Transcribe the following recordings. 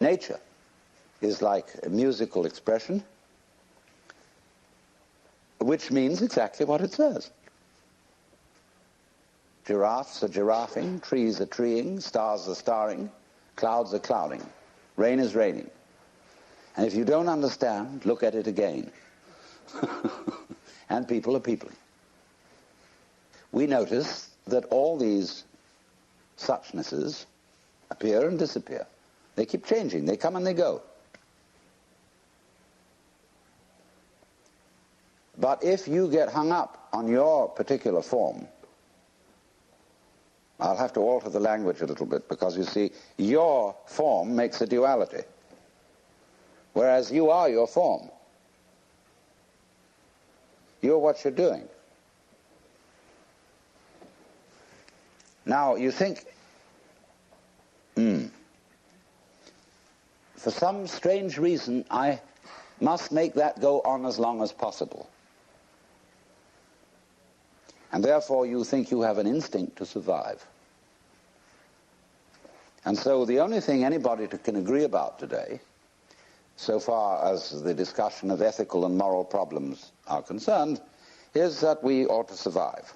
Nature is like a musical expression, which means exactly what it says. Giraffes are giraffing, trees are treeing, stars are starring, clouds are clouding, rain is raining. And if you don't understand, look at it again. And people are peopling. We notice that all these suchnesses appear and disappear. They keep changing. They come and they go. But if you get hung up on your particular form, I'll have to alter the language a little bit, because you see, your form makes a duality, whereas you are your form. You're what you're doing. Now, you think, for some strange reason, I must make that go on as long as possible. And therefore you think you have an instinct to survive. And so the only thing anybody can agree about today, so far as the discussion of ethical and moral problems are concerned, is that we ought to survive.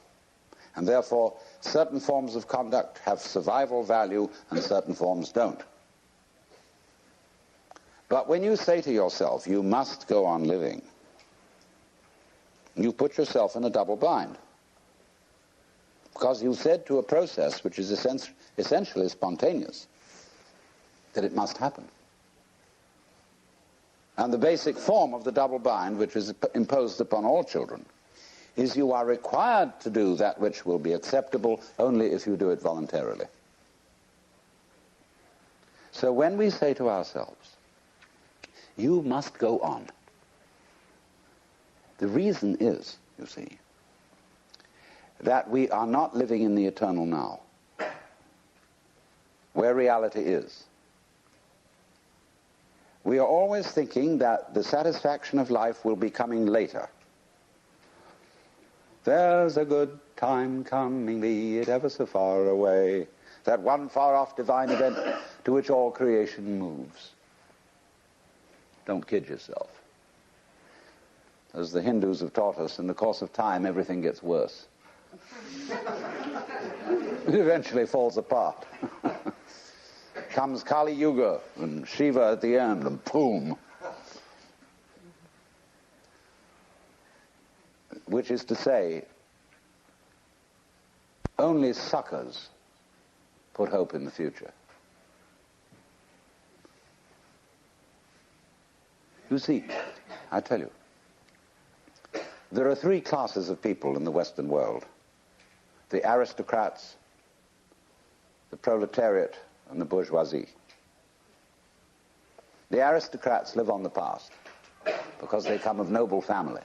And therefore certain forms of conduct have survival value and certain forms don't. But when you say to yourself, you must go on living, you put yourself in a double bind. Because you said to a process which is essentially spontaneous that it must happen. And the basic form of the double bind, which is imposed upon all children, is you are required to do that which will be acceptable only if you do it voluntarily. So when we say to ourselves, you must go on, the reason is, you see, that we are not living in the eternal now, where reality is. We are always thinking that the satisfaction of life will be coming later. There's a good time coming, be it ever so far away, that one far-off divine event to which all creation moves. Don't kid yourself. As the Hindus have taught us, in the course of time, everything gets worse. It eventually falls apart. Comes Kali Yuga and Shiva at the end, and boom. Which is to say, only suckers put hope in the future. You see, I tell you, there are three classes of people in the Western world: the aristocrats, the proletariat, and the bourgeoisie. The aristocrats live on the past because they come of noble family.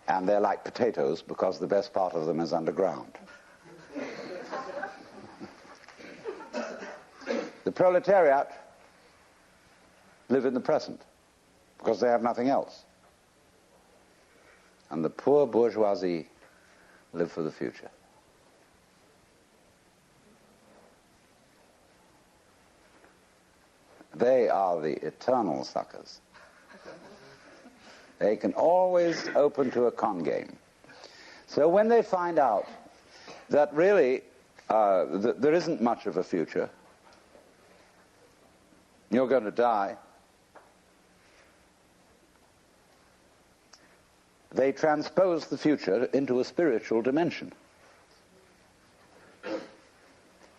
And they're like potatoes because the best part of them is underground. The proletariat live in the present because they have nothing else. And the poor bourgeoisie live for the future. They are the eternal suckers. They can always open to a con game. So when they find out that really there isn't much of a future, you're going to die, they transpose the future into a spiritual dimension.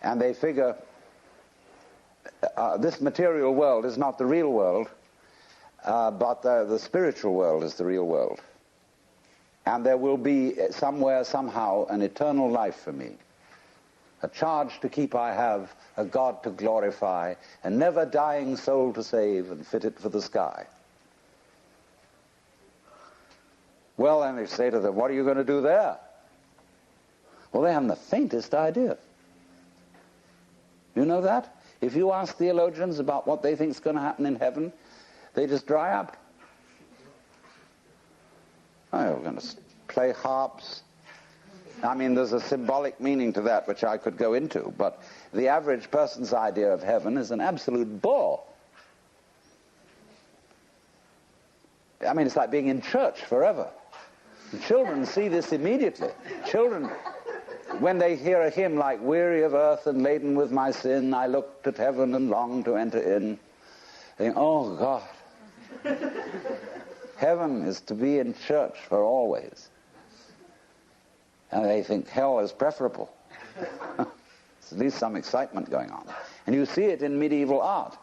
And they figure this material world is not the real world, but the spiritual world is the real world. And there will be somewhere, somehow, an eternal life for me. A charge to keep I have, a God to glorify, a never-dying soul to save and fit it for the sky. Well, then they say to them, what are you going to do there? Well, they haven't the faintest idea. You know that? If you ask theologians about what they think is going to happen in heaven, they just dry up. Oh, we're going to play harps. I mean, there's a symbolic meaning to that which I could go into, but the average person's idea of heaven is an absolute bore. I mean, it's like being in church forever. And children see this immediately. Children, when they hear a hymn like, weary of earth and laden with my sin, I looked at heaven and longed to enter in, they think, oh God. Heaven is to be in church for always. And they think hell is preferable. There's at least some excitement going on. And you see it in medieval art.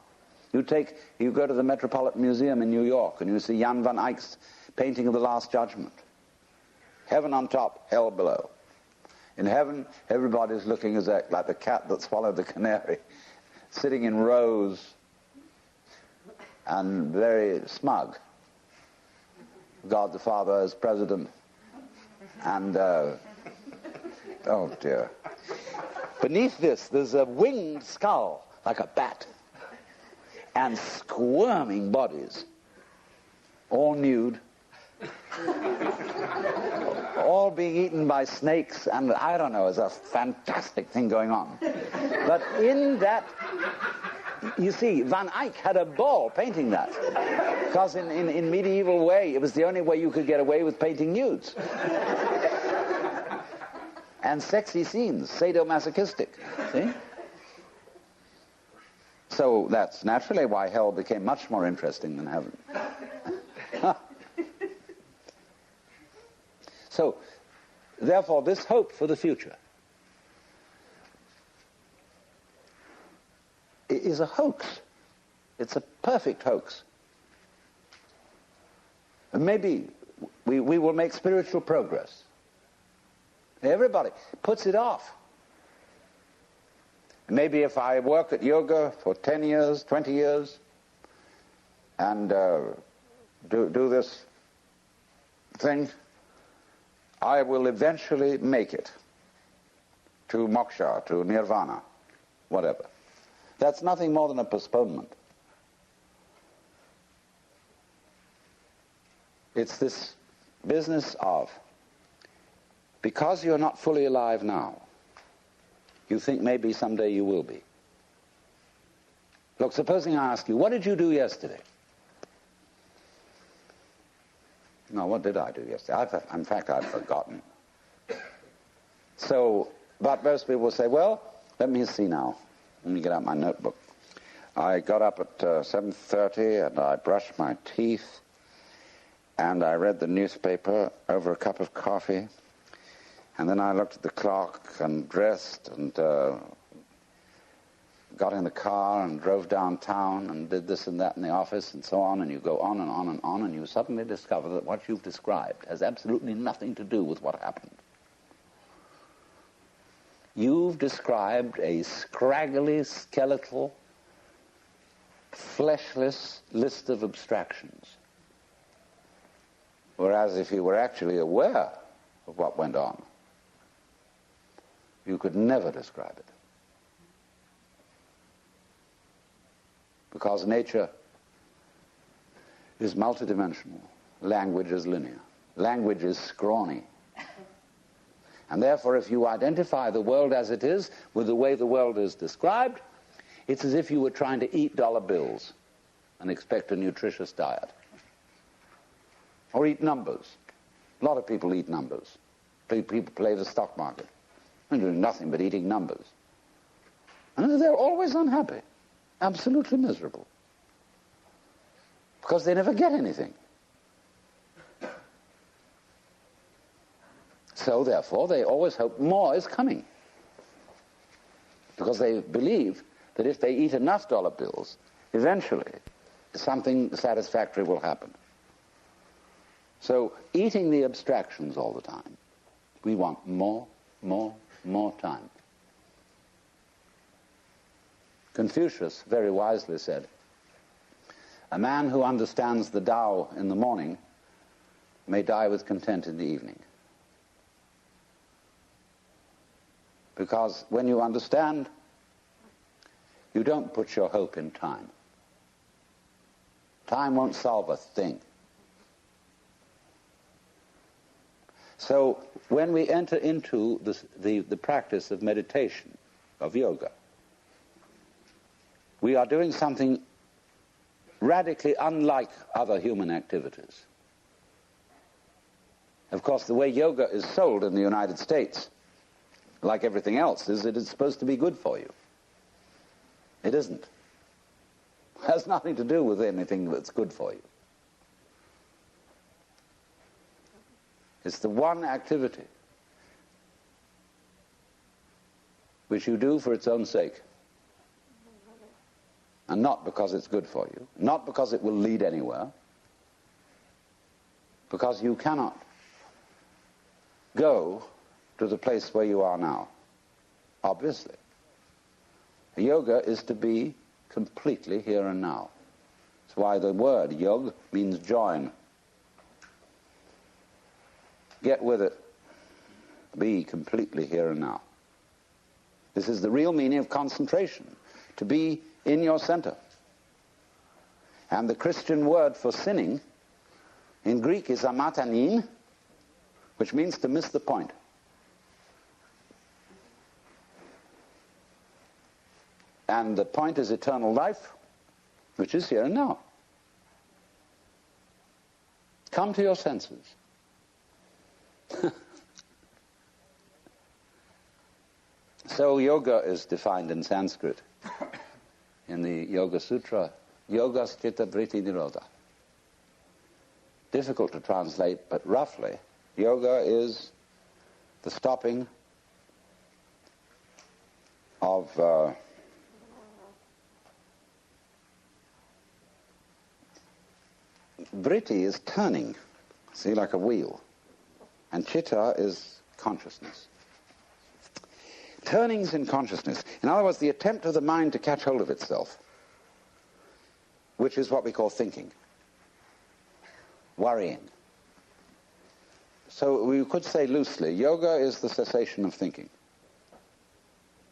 You go to the Metropolitan Museum in New York and you see Jan van Eyck's painting of the Last Judgment. Heaven on top, hell below. In heaven, everybody's looking like the cat that swallowed the canary, sitting in rows and very smug. God the Father as president, and oh dear. Beneath this, there's a winged skull, like a bat, and squirming bodies, all nude, all being eaten by snakes, and I don't know, there's a fantastic thing going on. But in that, you see, Van Eyck had a ball painting that, because in medieval way, it was the only way you could get away with painting nudes. And sexy scenes, sadomasochistic, see? So that's naturally why hell became much more interesting than heaven. So, therefore, this hope for the future is a hoax. It's a perfect hoax. And maybe we will make spiritual progress. Everybody puts it off. Maybe if I work at yoga for 10 years, 20 years, and do this thing, I will eventually make it to moksha, to nirvana, whatever. That's nothing more than a postponement. It's this business of, because you're not fully alive now, you think maybe someday you will be. Look, supposing I ask you, what did you do yesterday? No, what did I do yesterday? In fact, I've forgotten. So, but most people will say, well, let me see now. Let me get out my notebook. I got up at 7:30 and I brushed my teeth and I read the newspaper over a cup of coffee, and then I looked at the clock and dressed and got in the car and drove downtown and did this and that in the office and so on, and you go on and on and on, and you suddenly discover that what you've described has absolutely nothing to do with what happened. You've described a scraggly, skeletal, fleshless list of abstractions. Whereas if you were actually aware of what went on, you could never describe it. Because nature is multidimensional. Language is linear. Language is scrawny. And therefore, if you identify the world as it is with the way the world is described, it's as if you were trying to eat dollar bills and expect a nutritious diet. Or eat numbers. A lot of people eat numbers. People play the stock market. They're doing nothing but eating numbers. And they're always unhappy. Absolutely miserable. Because they never get anything. So therefore, they always hope more is coming. Because they believe that if they eat enough dollar bills, eventually something satisfactory will happen. So eating the abstractions all the time, we want more time. Confucius very wisely said, a man who understands the Tao in the morning may die with content in the evening. Because when you understand, you don't put your hope in time. Time won't solve a thing. So when we enter into the practice of meditation, of yoga, we are doing something radically unlike other human activities. Of course, the way yoga is sold in the United States, like everything else, is that it's supposed to be good for you. It isn't. It has nothing to do with anything that's good for you. It's the one activity which you do for its own sake, and not because it's good for you, not because it will lead anywhere, because you cannot go to the place where you are now, obviously. Yoga is to be completely here and now. That's why the word yog means join. Get with it. Be completely here and now. This is the real meaning of concentration, to be in your center. And the Christian word for sinning in Greek is amatanin, which means to miss the point. And the point is eternal life, which is here and now. Come to your senses. So yoga is defined in Sanskrit, in the Yoga Sutra, yogas chitta vritti nirodha. Difficult to translate, but roughly, yoga is the stopping of vritti is turning, see, like a wheel, and chitta is consciousness. Turnings in consciousness. In other words, the attempt of the mind to catch hold of itself, which is what we call thinking, worrying. So we could say loosely, yoga is the cessation of thinking.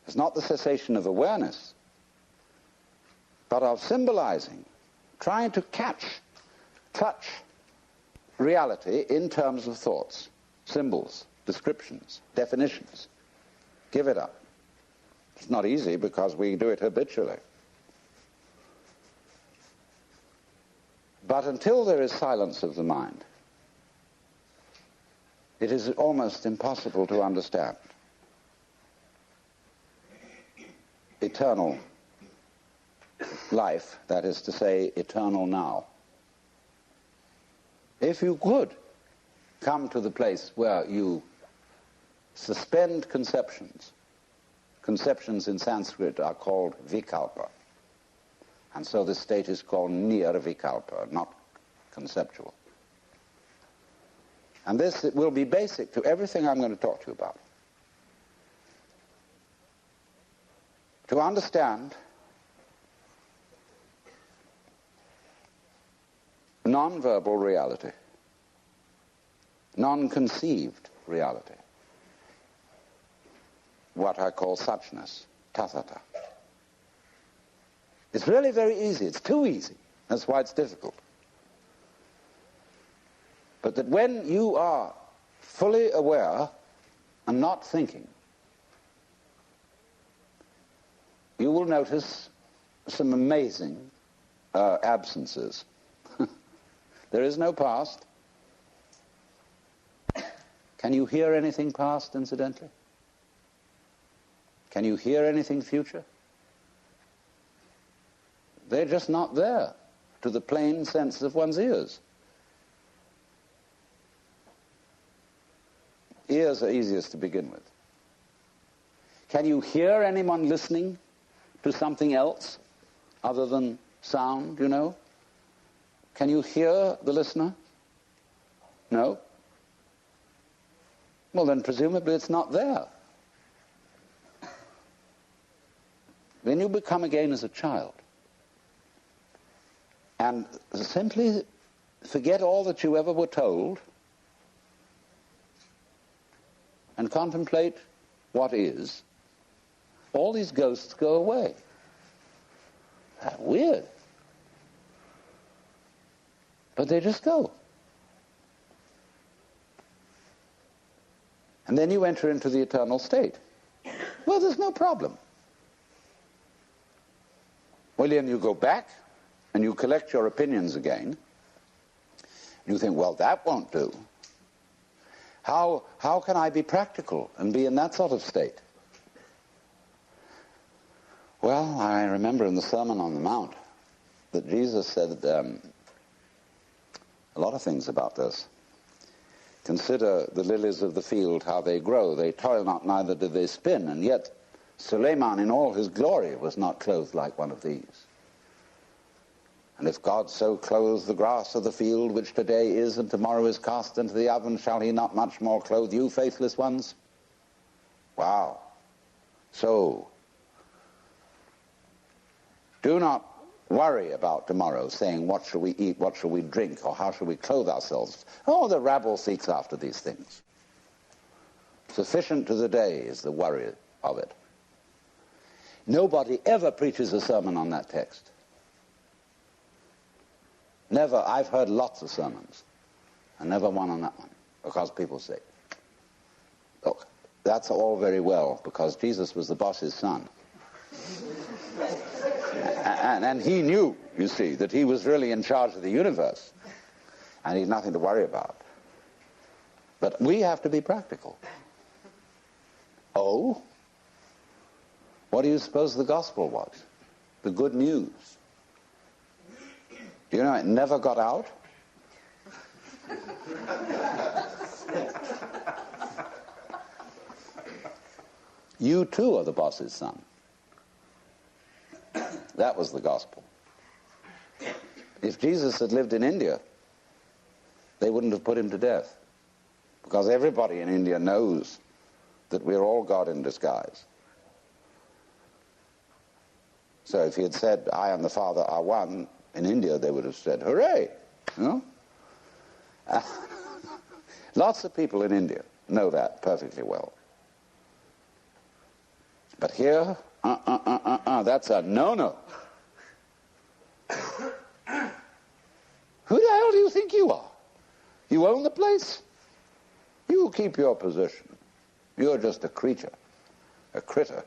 It's not the cessation of awareness, but of symbolizing, trying to touch reality in terms of thoughts, symbols, descriptions, definitions. Give it up. It's not easy because we do it habitually. But until there is silence of the mind, it is almost impossible to understand eternal life, that is to say, eternal now. If you could come to the place where you suspend conceptions. Conceptions in Sanskrit are called vikalpa. And so this state is called nirvikalpa, not conceptual. And this will be basic to everything I'm going to talk to you about. To understand non-verbal reality, non-conceived reality, what I call suchness, tathata. It's really very easy. It's too easy. That's why it's difficult. But that when you are fully aware and not thinking, you will notice some amazing absences. There is no past. Can you hear anything past, incidentally? Can you hear anything future? They're just not there to the plain sense of one's ears. Ears are easiest to begin with. Can you hear anyone listening to something else other than sound, you know? Can you hear the listener? No? Well, then presumably it's not there. Then you become again as a child and simply forget all that you ever were told and contemplate what is. All these ghosts go away. That's weird. But they just go. And then you enter into the eternal state. Well, there's no problem. Well, then you go back and you collect your opinions again. You think, well, that won't do. How can I be practical and be in that sort of state? Well, I remember in the Sermon on the Mount that Jesus said a lot of things about this. Consider the lilies of the field, how they grow. They toil not, neither do they spin. And yet Suleiman in all his glory was not clothed like one of these. And if God so clothes the grass of the field, which today is and tomorrow is cast into the oven, shall he not much more clothe you, faithless ones? Wow. So, do not worry about tomorrow, saying, what shall we eat, what shall we drink, or how shall we clothe ourselves? Oh, the rabble seeks after these things. Sufficient to the day is the worry of it. Nobody ever preaches a sermon on that text. Never. I've heard lots of sermons, and never one on that one, because people say, look, that's all very well, because Jesus was the boss's son. And he knew, you see, that he was really in charge of the universe, and he'd nothing to worry about. But we have to be practical. Oh? What do you suppose the gospel was? The good news. Do you know it never got out? You too are the boss's son. That was the gospel. If Jesus had lived in India, they wouldn't have put him to death. Because everybody in India knows that we're all God in disguise. So if he had said, I and the Father are one, in India they would have said, hooray! You know? Lots of people in India know that perfectly well. But here, that's a no-no. Who the hell do you think you are? You own the place? You keep your position. You're just a creature, a critter.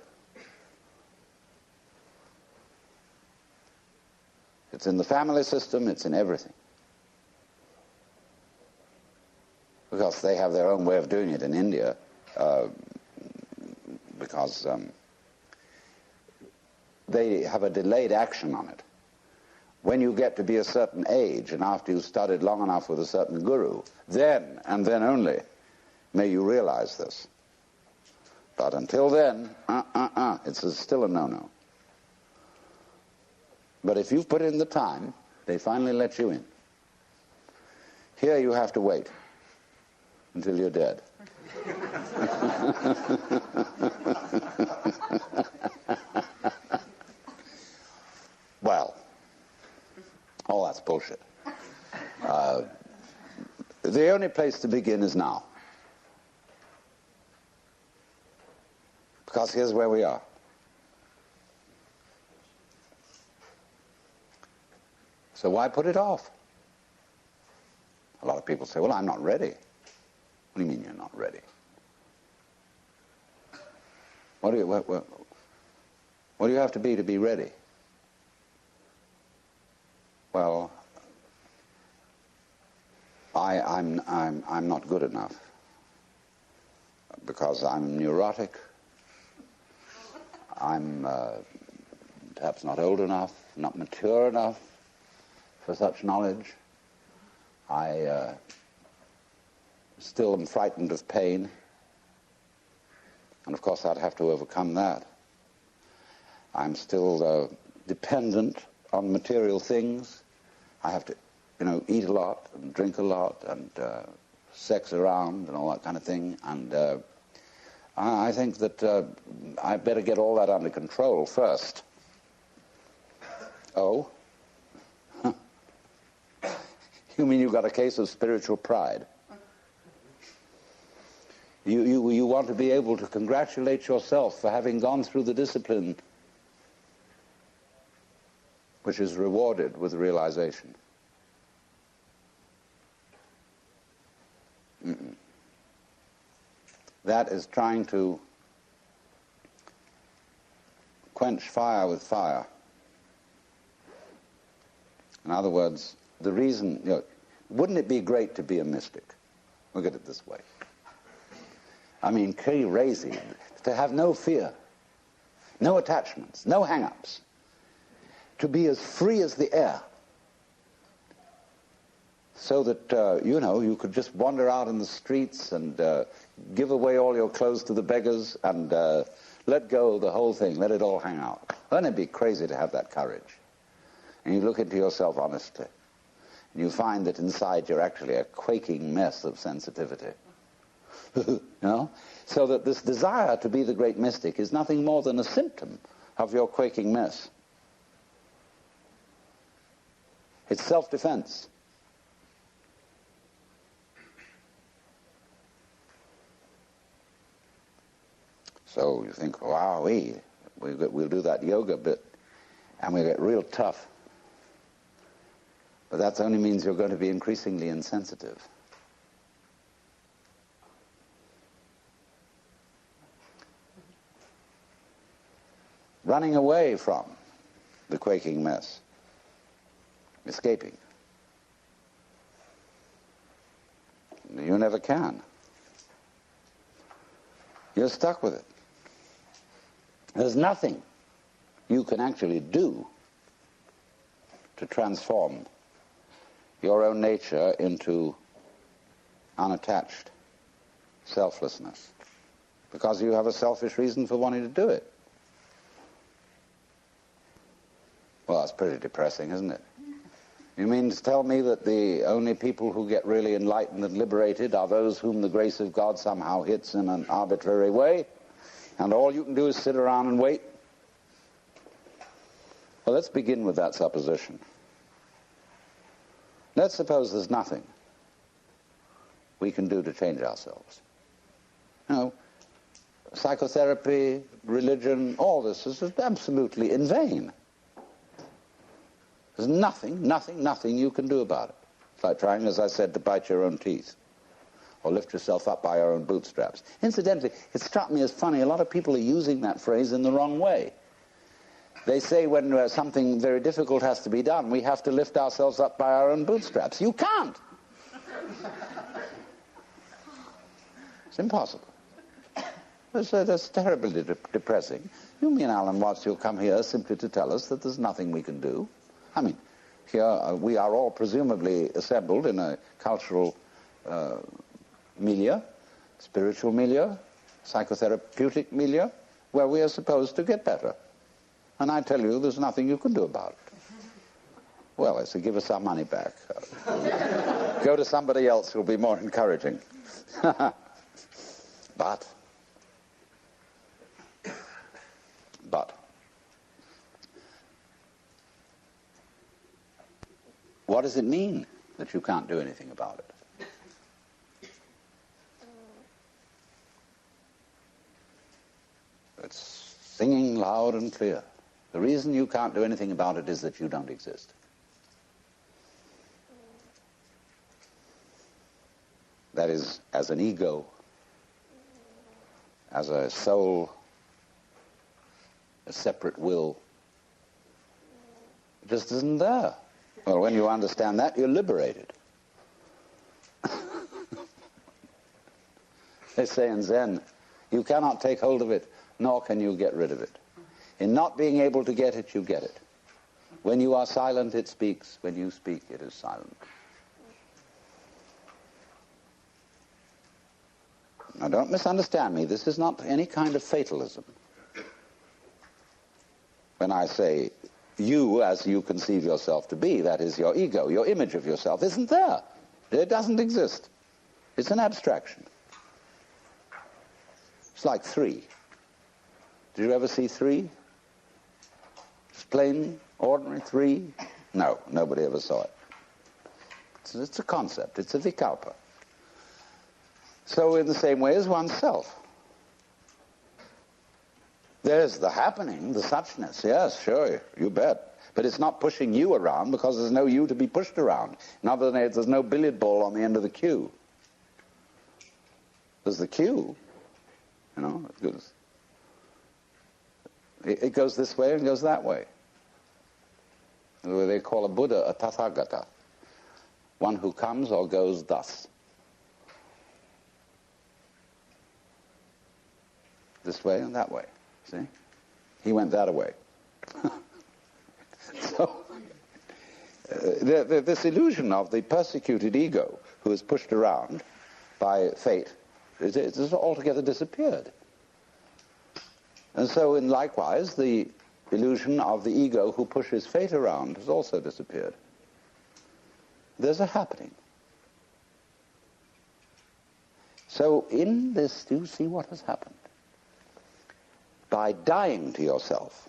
It's in the family system, it's in everything. Because they have their own way of doing it in India, because they have a delayed action on it. When you get to be a certain age, and after you've studied long enough with a certain guru, then, and then only, may you realize this. But until then, it's still a no-no. But if you've put in the time, they finally let you in. Here you have to wait until you're dead. Well, all that's bullshit. The only place to begin is now. Because here's where we are. So why put it off? A lot of people say, well, I'm not ready. What do you mean you're not ready? What do you have to be ready? Well, I'm not good enough because I'm neurotic. I'm perhaps not old enough, not mature enough for such knowledge. I still am frightened of pain. And of course I'd have to overcome that. I'm still dependent on material things. I have to, eat a lot and drink a lot and sex around and all that kind of thing. And I think that I better get all that under control first. Oh? You mean you've got a case of spiritual pride? You want to be able to congratulate yourself for having gone through the discipline which is rewarded with realization. That is trying to quench fire with fire. In other words, the reason, wouldn't it be great to be a mystic? Look at it this way. I mean, crazy, to have no fear, no attachments, no hang-ups, to be as free as the air, so that, you could just wander out in the streets and give away all your clothes to the beggars and let go of the whole thing, let it all hang out. Wouldn't it be crazy to have that courage? And you look into yourself honestly, and you find that inside you're actually a quaking mess of sensitivity. So that this desire to be the great mystic is nothing more than a symptom of your quaking mess. It's self-defense. So you think, wow, we'll do that yoga bit, and we'll get real tough. But that only means you're going to be increasingly insensitive. Running away from the quaking mess. Escaping. You never can. You're stuck with it. There's nothing you can actually do to transform your own nature into unattached selflessness, because you have a selfish reason for wanting to do it. Well, that's pretty depressing, isn't it? You mean to tell me that the only people who get really enlightened and liberated are those whom the grace of God somehow hits in an arbitrary way, and all you can do is sit around and wait? Well, let's begin with that supposition. Let's suppose there's nothing we can do to change ourselves. Psychotherapy, religion, all this is absolutely in vain. There's nothing you can do about it. It's like trying, as I said, to bite your own teeth or lift yourself up by your own bootstraps. Incidentally, it struck me as funny, a lot of people are using that phrase in the wrong way. They say when something very difficult has to be done, we have to lift ourselves up by our own bootstraps. You can't. It's impossible. That's terribly depressing. You mean Alan Watts, you'll come here simply to tell us that there's nothing we can do? I mean, here we are all presumably assembled in a cultural milieu, spiritual milieu, psychotherapeutic milieu, where we are supposed to get better. And I tell you, there's nothing you can do about it. Well, I say, give us our money back. Go to somebody else who'll be more encouraging. But, what does it mean that you can't do anything about it? It's singing loud and clear. The reason you can't do anything about it is that you don't exist. That is, as an ego, as a soul, a separate will, it just isn't there. Well, when you understand that, you're liberated. They say in Zen, you cannot take hold of it, nor can you get rid of it. In not being able to get it, you get it. When you are silent, it speaks. When you speak, it is silent. Now, don't misunderstand me. This is not any kind of fatalism. When I say you, as you conceive yourself to be, that is your ego, your image of yourself, isn't there. It doesn't exist. It's an abstraction. It's like 3. Did you ever see 3? Just plain, ordinary 3? No, nobody ever saw it. It's a concept. It's a vikalpa. So in the same way as oneself. There's the happening, the suchness. Yes, sure, you bet. But it's not pushing you around because there's no you to be pushed around. In other words, there's no billiard ball on the end of the cue. There's the cue. It goes this way and goes that way. They call a Buddha a Tathagata, one who comes or goes thus. This way and that way, see? He went that way. So, this illusion of the persecuted ego who is pushed around by fate has altogether disappeared. And so, likewise, the illusion of the ego who pushes fate around has also disappeared. There's a happening. So in this, do you see what has happened? By dying to yourself,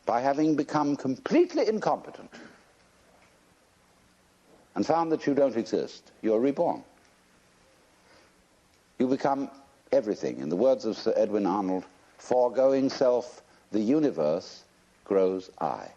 by having become completely incompetent and found that you don't exist, you're reborn. You become everything. In the words of Sir Edwin Arnold, foregoing self, the universe grows I.